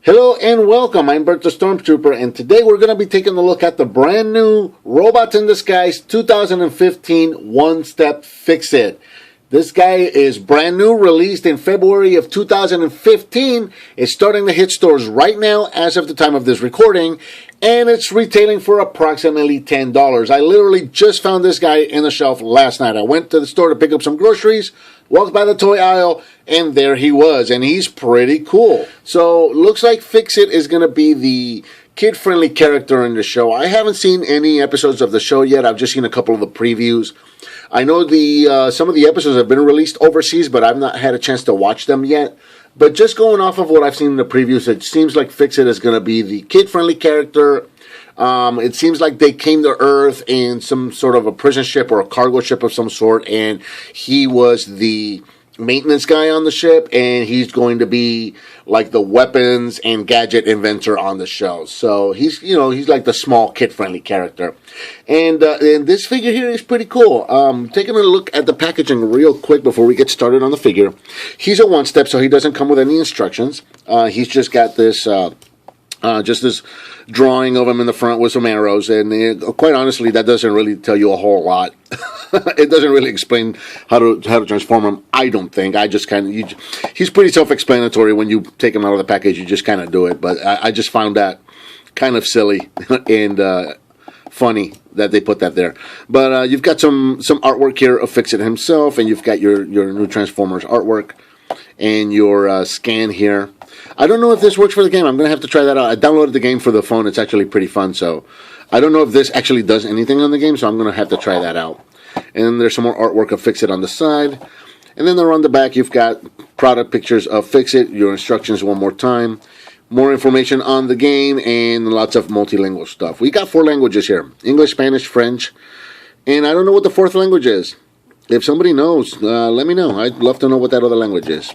Hello and welcome. I'm Bert the Stormtrooper, and today we're going to be taking a look at the brand new Robots in Disguise 2015 One-Step Fixit. This guy is brand new, released in February of 2015. It's starting to hit stores right now as of the time of this recording, and it's retailing for approximately $10. I literally just found this guy in the shelf last night. I went to the store to pick up some groceries, walked by the toy aisle, and there he was, and he's pretty cool. So, looks like Fixit is going to be the kid-friendly character in the show. I haven't seen any episodes of the show yet. I've just seen a couple of the previews. I know some of the episodes have been released overseas, but I've not had a chance to watch them yet. But just going off of what I've seen in the previews, it seems like Fixit is going to be the kid-friendly character. It seems like they came to Earth in some sort of a prison ship or a cargo ship of some sort, and he was the maintenance guy on the ship, and he's going to be like the weapons and gadget inventor on the show. So he's like the small kid-friendly character. And this figure here is pretty cool. Taking a look at the packaging real quick before we get started on the figure. He's a one-step, so he doesn't come with any instructions. He's just got this this drawing of him in the front with some arrows, and quite honestly, that doesn't really tell you a whole lot. It doesn't really explain how to transform him, I don't think. I just he's pretty self-explanatory. When you take him out of the package, you just kind of do it, but I just found that kind of silly and funny that they put that there. But you've got some artwork here of Fixit himself, and you've got your new Transformers artwork and your scan here. I don't know if this works for the game. I'm going to have to try that out. I downloaded the game for the phone. It's actually pretty fun, so I don't know if this actually does anything on the game, so I'm going to have to try that out. And there's some more artwork of Fixit on the side. And then around the back, you've got product pictures of Fixit, your instructions one more time, more information on the game, and lots of multilingual stuff. We got 4 languages here: English, Spanish, French, and I don't know what the 4th language is. If somebody knows, let me know. I'd love to know what that other language is.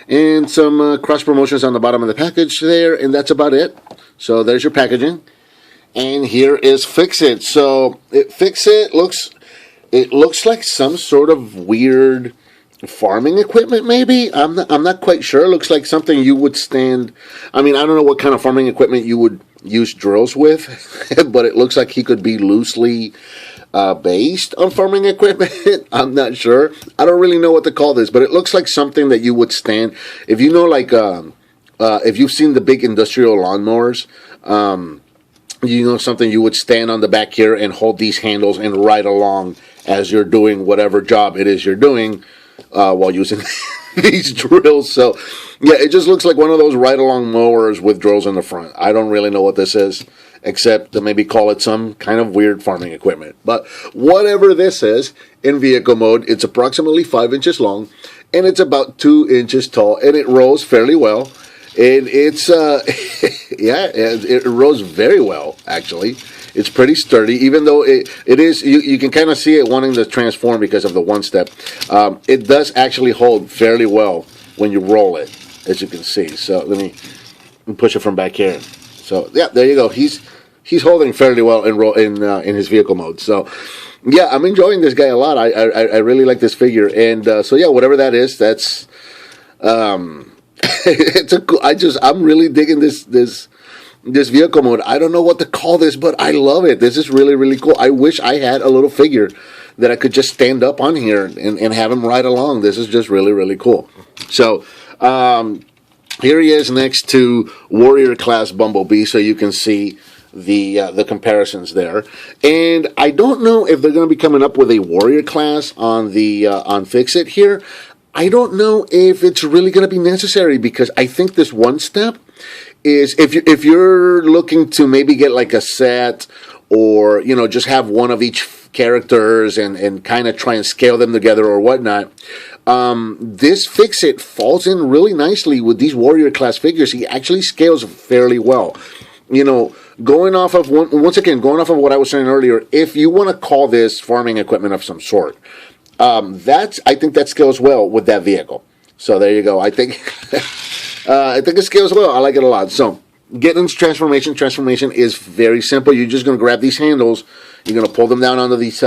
And some cross promotions on the bottom of the package there, and that's about it. So there's your packaging, and here is Fixit. So Fixit looks like some sort of weird farming equipment, maybe. I'm not quite sure. It looks like something you would stand. I mean, I don't know what kind of farming equipment you would use drills with, but it looks like he could be loosely based on farming equipment. I'm not sure. I don't really know what to call this, but it looks like something that you would stand. If you know, like, if you've seen the big industrial lawnmowers, something you would stand on the back here and hold these handles and ride along as you're doing whatever job it is you're doing while using these drills. So, yeah, it just looks like one of those ride-along mowers with drills in the front. I don't really know what this is, except to maybe call it some kind of weird farming equipment. But whatever this is, in vehicle mode, it's approximately 5 inches long, and it's about 2 inches tall, and it rolls fairly well. And it's, it rolls very well, actually. It's pretty sturdy, even though it is, you can kind of see it wanting to transform because of the one-step. It does actually hold fairly well when you roll it, as you can see. So let me push it from back here. So yeah, there you go. He's holding fairly well in his vehicle mode. So yeah, I'm enjoying this guy a lot. I really like this figure, and so yeah, whatever that is, that's it's a cool. I'm really digging this vehicle mode. I don't know what to call this, but I love it. This is really, really cool. I wish I had a little figure that I could just stand up on here and have him ride along. This is just really, really cool. So here he is next to Warrior Class Bumblebee, so you can see the comparisons there. And I don't know if they're going to be coming up with a Warrior Class on Fixit here. I don't know if it's really going to be necessary, because I think this one step is, if you're looking to maybe get like a set, or just have one of each characters and kind of try and scale them together or whatnot, this Fixit falls in really nicely with these Warrior Class figures. He actually scales fairly well. Going off of what I was saying earlier, if you want to call this farming equipment of some sort, I think that scales well with that vehicle. So there you go. I think it scales well. I like it a lot. So getting into transformation. Transformation is very simple. You're just going to grab these handles. You're going to pull them down onto these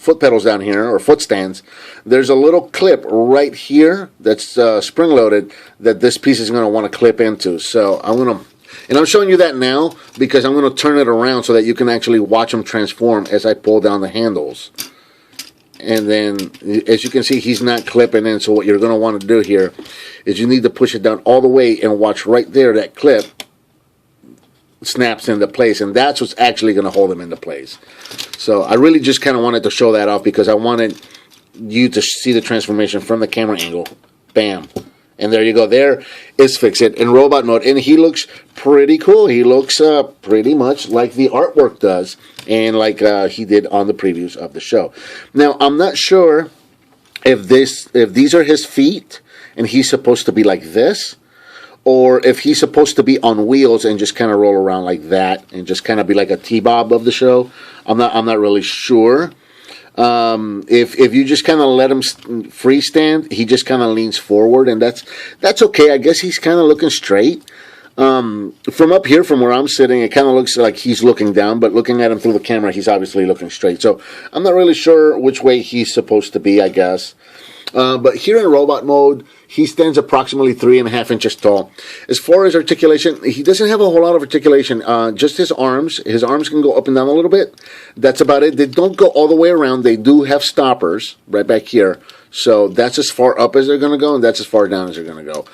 foot pedals down here, or foot stands, there's a little clip right here that's spring-loaded that this piece is going to want to clip into. So I'm showing you that now because I'm going to turn it around so that you can actually watch them transform as I pull down the handles. And then, as you can see, he's not clipping in. So what you're going to want to do here is you need to push it down all the way and watch right there, that clip snaps into place, and that's what's actually going to hold them into place. So I really just kind of wanted to show that off because I wanted you to see the transformation from the camera angle. Bam. And there you go. There is Fixit in robot mode, and he looks pretty cool. He looks pretty much like the artwork does, and like he did on the previews of the show. Now, I'm not sure if these are his feet and he's supposed to be like this, or if he's supposed to be on wheels and just kind of roll around like that and just kind of be like a T-Bob of the show. I'm not really sure. If you just kind of let him freestand, he just kind of leans forward, and that's okay. I guess he's kind of looking straight. From up here, from where I'm sitting, it kind of looks like he's looking down, but looking at him through the camera, he's obviously looking straight. So I'm not really sure which way he's supposed to be, I guess. But here in robot mode, he stands approximately 3.5 inches tall. As far as articulation, he doesn't have a whole lot of articulation. Just his arms. His arms can go up and down a little bit. That's about it. They don't go all the way around. They do have stoppers right back here. So that's as far up as they're going to go, and that's as far down as they're going to go.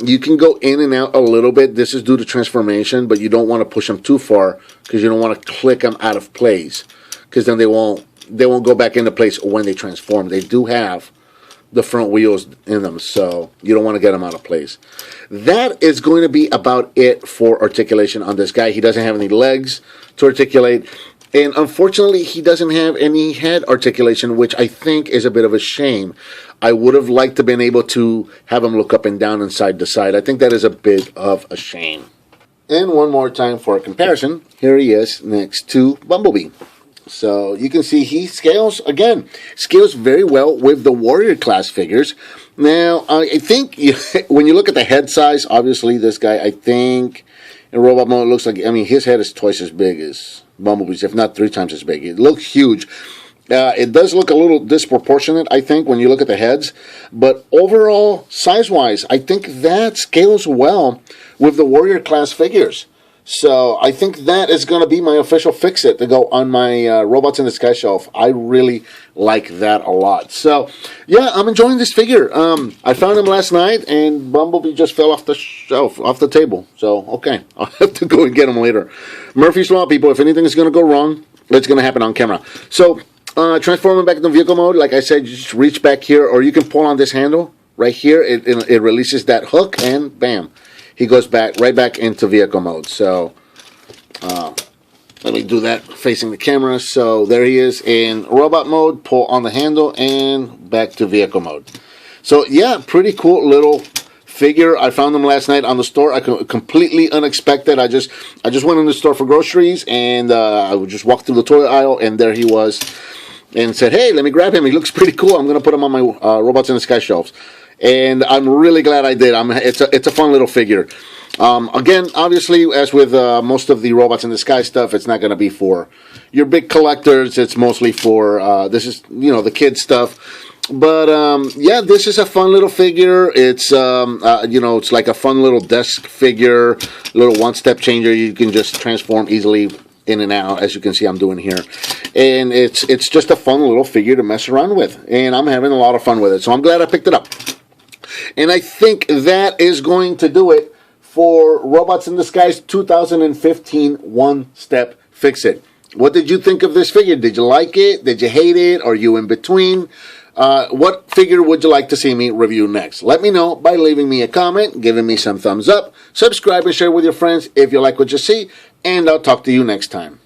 You can go in and out a little bit. This is due to transformation, but you don't want to push them too far because you don't want to click them out of place, because then they won't go back into place when they transform. They do have the front wheels in them, so you don't want to get them out of place. That is going to be about it for articulation on this guy. He doesn't have any legs to articulate, and unfortunately he doesn't have any head articulation, which I think is a bit of a shame. I would have liked to have been able to have him look up and down and side to side. I think that is a bit of a shame. And one more time for a comparison, here he is next to Bumblebee. So you can see he scales very well with the Warrior class figures. Now, I think when you look at the head size, obviously this guy, I think in robot mode, looks like, his head is twice as big as Bumblebee's, if not 3 times as big. It looks huge. It does look a little disproportionate, I think, when you look at the heads. But overall, size-wise, I think that scales well with the Warrior class figures. So I think that is going to be my official Fixit to go on my Robots in the Sky shelf. I really like that a lot. So yeah, I'm enjoying this figure. I found him last night, and Bumblebee just fell off the shelf, off the table. So okay, I'll have to go and get him later. Murphy's Law, people. If anything is going to go wrong, it's going to happen on camera. So transforming back into vehicle mode, like I said, you just reach back here, or you can pull on this handle right here. It releases that hook, and bam. He goes right back into vehicle mode. So let me do that facing the camera. So there he is in robot mode. Pull on the handle and back to vehicle mode. So yeah, pretty cool little figure. I found him last night on the store. Completely unexpected. I just went in the store for groceries, and I would just walk through the toy aisle, and there he was, and said, "Hey, let me grab him. He looks pretty cool. I'm going to put him on my Robots in the Sky shelves." And I'm really glad I did. It's a fun little figure. Again, obviously, as with most of the Robots in the Sky stuff, it's not going to be for your big collectors. It's mostly for this is the kids stuff. But yeah, this is a fun little figure. It's it's like a fun little desk figure, little one-step changer. You can just transform easily in and out, as you can see I'm doing here. And it's just a fun little figure to mess around with, and I'm having a lot of fun with it. So I'm glad I picked it up. And I think that is going to do it for Robots in the Sky's 2015 One-Step Fixit. What did you think of this figure? Did you like it? Did you hate it? Are you in between? What figure would you like to see me review next? Let me know by leaving me a comment, giving me some thumbs up, subscribe and share with your friends if you like what you see, and I'll talk to you next time.